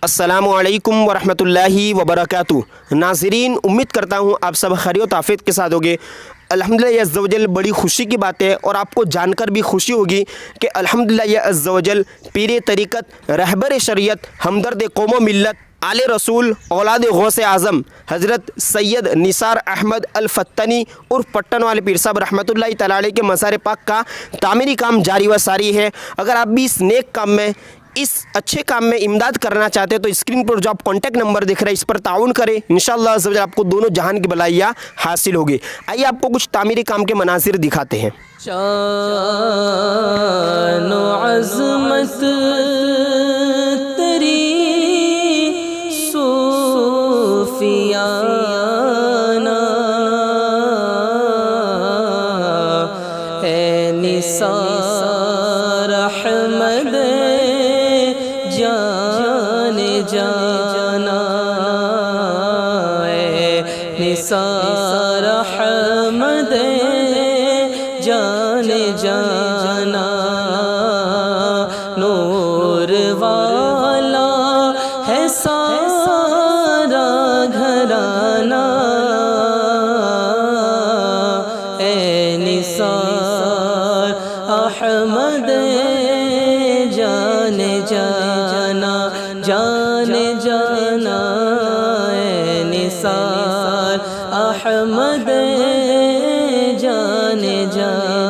السلام علیکم ورحمۃ اللہ وبرکاتہ۔ ناظرین، امید کرتا ہوں آپ سب خیر و عافیت کے ساتھ ہوگے۔ الحمدللہ عز و جل بڑی خوشی کی بات ہے اور آپ کو جان کر بھی خوشی ہوگی کہ الحمدللہ عز و جل پیر طریقت، رہبر شریعت، ہمدرد قوم و ملت، آل رسول، اولاد غوث اعظم حضرت سید نثار احمد الفتنی عرف پٹن والے پیر صاحب رحمۃ اللہ تعالی علیہ کے مزار پاک کا تعمیری کام جاری و ساری ہے۔ اگر آپ بھی اس نیک کام میں، اس اچھے کام میں امداد کرنا چاہتے ہیں تو اسکرین پر جو آپ کانٹیکٹ نمبر دکھ رہے ہیں اس پر تعاون کریں، انشاءاللہ عز و جل آپ کو دونوں جہان کی بھلائیاں حاصل ہوگی۔ آئیے آپ کو کچھ تعمیری کام کے مناظر دکھاتے ہیں۔ شان و عظمت تیری صوفیانہ ہے، نثار احمد جان جانا ہے، نثار احمد جان جانا، نور والا ہے سارا گھرانہ، اے نثار احمد جان جانا، جان جانا، اے نثار احمد جان جانا۔